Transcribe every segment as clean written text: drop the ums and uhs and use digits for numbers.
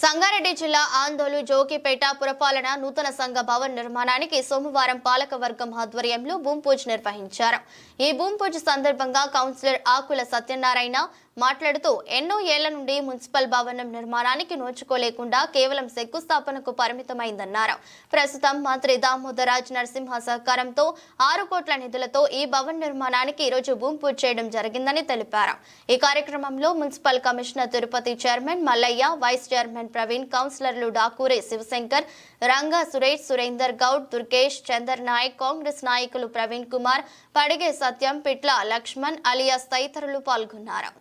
సంగారెడ్డి జిల్లా ఆందోళన జోగిపేట పురపాలన నూతన సంఘ భవన్ నిర్మాణానికి సోమవారం పాలకవర్గం ఆధ్వర్యంలో భూమి పూజ నిర్వహించారు. ఈ భూమి పూజ సందర్భంగా కౌన్సిలర్ ఆకుల సత్యనారాయణ మాట్లాడుతూ ఎన్నో ఏళ్ల నుండి మున్సిపల్ భవనం నిర్మాణానికి నోచుకోలేకుండా కేవలం శంకుస్థాపనకు పరిమితమైందన్నారు. ప్రస్తుతం మంత్రి దామోదర్ రాజ్ నరసింహ సహకారంతో 6 కోట్ల నిధులతో ఈ భవన్ నిర్మాణానికి ఈరోజు భూమి పూజ చేయడం జరిగిందని తెలిపారు. ఈ కార్యక్రమంలో municipal commissioner Tirupati chairman Mallaiah, vice chairman Praveen, కౌన్సిలర్లు డాకూరే శివశంకర్, రంగా సురేష్, సురేందర్ గౌడ్, దుర్గేష్, చందర్ నాయక్, కాంగ్రెస్ నాయకులు ప్రవీణ్ కుమార్, పడిగే సత్యం, పిట్ల లక్ష్మణ్ అలియాస్ తదితరులు పాల్గొన్నారు.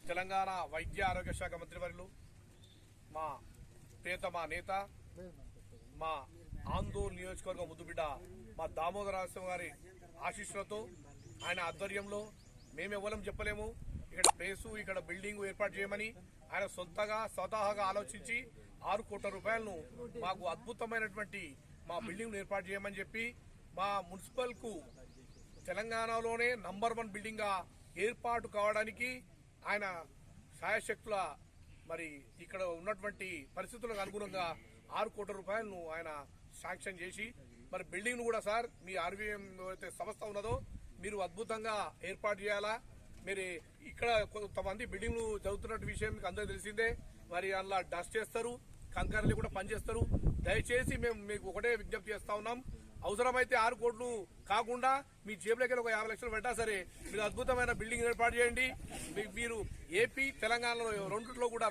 తెలంగాణ వైద్య ఆరోగ్య శాఖ మంత్రివర్యులు మా ప్రియతమ నేత మా ఆందోళన నియోజకవర్గ ముద్దుబిడ్డ మా దామోదర రాజస్వామి గారి ఆశీస్సులతో ఆయన ఆధ్వర్యంలో మేమెవ్వరం చెప్పలేము. ఇక్కడ ప్లేసు, ఇక్కడ బిల్డింగ్ ఏర్పాటు చేయమని ఆయన స్వతహాగా ఆలోచించి 6 కోట్ల రూపాయలను మాకు అద్భుతమైనటువంటి మా బిల్డింగ్ ఏర్పాటు చేయమని చెప్పి మా మున్సిపల్ కు తెలంగాణలోనే నంబర్ 1 బిల్డింగ్ గా ఏర్పాటు కావడానికి ఆయన శాయశక్తుల మరి ఇక్కడ ఉన్నటువంటి పరిస్థితులకు అనుగుణంగా 6 కోట్ల రూపాయలను ఆయన శాంక్షన్ చేసి మరి బిల్డింగ్ ను కూడా సార్ మీ ఆర్వీఎం అయితే సంస్థ ఉన్నదో మీరు అద్భుతంగా ఏర్పాటు చేయాలా. మీరు ఇక్కడ కొంతమంది బిల్డింగ్లు చదువుతున్నట్టు విషయం మీకు అందరూ తెలిసిందే. మరి అందులో డస్ట్ చేస్తారు, కంకర్లు కూడా పనిచేస్తారు. దయచేసి మేము మీకు ఒకటే విజ్ఞప్తి చేస్తా ఉన్నాం, అవసరమైతే 6 కోట్లు కాకుండా మీ జేబులోకి ఒక 50 లక్షలు పెట్టా సరే మీరు అద్భుతమైన బిల్డింగ్ ఏర్పాటు చేయండి. మీరు ఏపీ తెలంగాణలో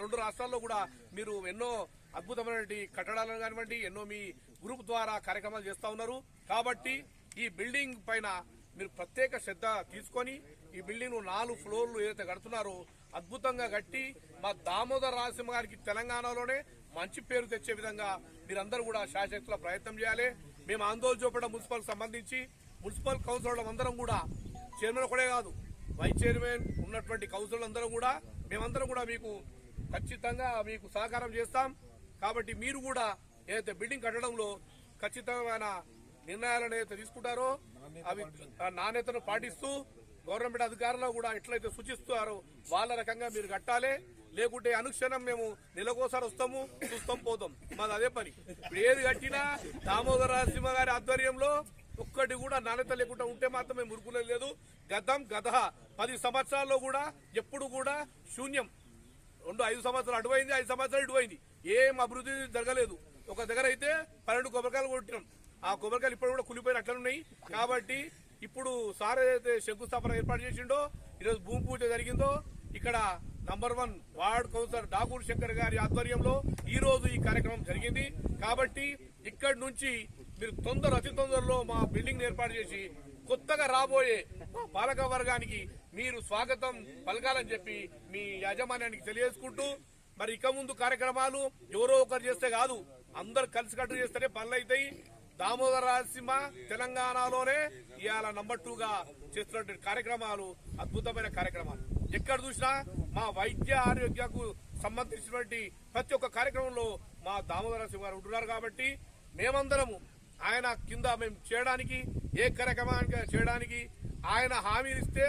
రెండు రాష్ట్రాల్లో కూడా మీరు ఎన్నో అద్భుతమైనటువంటి కట్టడాలను కానివ్వండి, ఎన్నో మీ గ్రూప్ ద్వారా కార్యక్రమాలు చేస్తా ఉన్నారు. కాబట్టి ఈ బిల్డింగ్ పైన మీరు ప్రత్యేక శ్రద్ధ తీసుకొని ఈ బిల్డింగ్ 4 ఫ్లోర్లు ఏదైతే కడుతున్నారో అద్భుతంగా కట్టి మా దామోదర్ రాజసింహ గారికి తెలంగాణలోనే మంచి పేరు తెచ్చే విధంగా మీరందరూ కూడా శాయశక్తుల ప్రయత్నం చేయాలి. మేము ఆందోళన చూపడం మున్సిపల్ సంబంధించి మున్సిపల్ కౌన్సిలర్లు అందరం కూడా, చైర్మన్ ఒకటే కాదు వైస్ చైర్మన్ ఉన్నటువంటి కౌన్సిలర్లు అందరం కూడా మేమందరం కూడా మీకు ఖచ్చితంగా మీకు సహకారం చేస్తాం. కాబట్టి మీరు కూడా ఏదైతే బిల్డింగ్ కట్టడంలో ఖచ్చితమైన నిర్ణయాలను ఏదైతే తీసుకుంటారో అవి నాణ్యతను పాటిస్తూ గవర్నమెంట్ అధికారులు కూడా ఎట్లయితే సూచిస్తారో వాళ్ళ రకంగా మీరు కట్టాలి. లేకుంటే అనుక్షణం మేము నెలకోసారి వస్తాము, చూస్తాం, పోతాం, మాది అదే పని. ఇప్పుడు ఏది కట్టినా దామోదర రాజసింహ గారి ఆధ్వర్యంలో ఒక్కటి కూడా నాణ్యత లేకుండా ఉంటే మాత్రం మేము మురుకులేదు లేదు. గత 10 సంవత్సరాల్లో కూడా ఎప్పుడు కూడా శూన్యం. 5 సంవత్సరాలు అటువైంది, 5 సంవత్సరాలు ఇటువైంది, ఏం అభివృద్ధి జరగలేదు. ఒక దగ్గర అయితే 12 కొబ్బరికాయలు కొట్టినాం, ఆ కొబ్బరికాయలు ఇప్పుడు కూడా కులిపోయిన అట్లనున్నాయి. కాబట్టి ఇప్పుడు సార్ ఏదైతే శంకుస్థాపన ఏర్పాటు చేసిండో, ఈరోజు భూమి పూజ జరిగిందో, ఇక్కడ number 1 ward councillor Dakor Shankar గారి ఆధ్వర్యంలో ఈ రోజు ఈ కార్యక్రమం జరిగింది. కాబట్టి ఇక్కడి నుంచి మీరు అతి తొందరలో మా బిల్డింగ్ ఏర్పాటు చేసి కొత్తగా రాబోయే పాలక వర్గానికి మీరు స్వాగతం పలకాలని చెప్పి మీ యాజమాన్యానికి తెలియజేసుకుంటూ, మరి ఇక ముందు కార్యక్రమాలు ఎవరో ఒకరు చేస్తే కాదు, అందరు కలిసికట్టు చేస్తేనే పనులు అవుతాయి. దామోదర రాజసింహ తెలంగాణలోనే ఇవాళ నంబర్ 2గా చేస్తున్న కార్యక్రమాలు అద్భుతమైన కార్యక్రమాలు. ఎక్కడ చూసినా మా వైద్య ఆరోగ్యకు సంబంధించినటువంటి ప్రతి ఒక్క కార్యక్రమంలో మా దామోదర రాజసింహ గారు ఉంటున్నారు. కాబట్టి మేమందరము ఆయన కింద మేము చేయడానికి, ఏ కార్యక్రమానికి చేయడానికి ఆయన హామీ ఇస్తే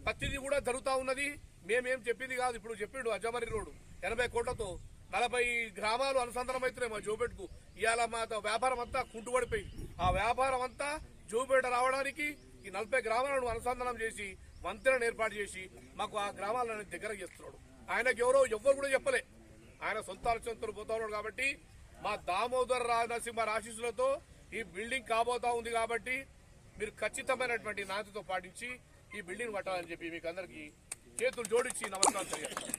ప్రతిదీ కూడా జరుగుతూ ఉన్నది. మేమేం చెప్పింది కాదు. ఇప్పుడు చెప్పిండు అజమరి రోడ్డు 80 కోట్లతో 40 గ్రామాలు అనుసంధానం అవుతున్నాయి మా జోబేటకు. ఇవాళ మా వ్యాపారం అంతా కుంటుపడిపోయింది. ఆ వ్యాపారం అంతా జోబేట రావడానికి ఈ 40 గ్రామాలను అనుసంధానం చేసి వంతెనను ఏర్పాటు చేసి మాకు ఆ గ్రామాలను దగ్గర చేస్తున్నాడు. ఆయనకు ఎవ్వరు కూడా చెప్పలే, ఆయన సొంత ఆలోచనతో పోతా ఉన్నాడు. కాబట్టి మా దామోదర్ నరసింహ ఆశీస్సులతో ఈ బిల్డింగ్ కాబోతా ఉంది. కాబట్టి మీరు ఖచ్చితమైనటువంటి నాణ్యతతో పాటించి ఈ బిల్డింగ్ కట్టాలని చెప్పి మీకు అందరికీ చేతులు జోడించి నమస్కారం తెలియజేస్తాను.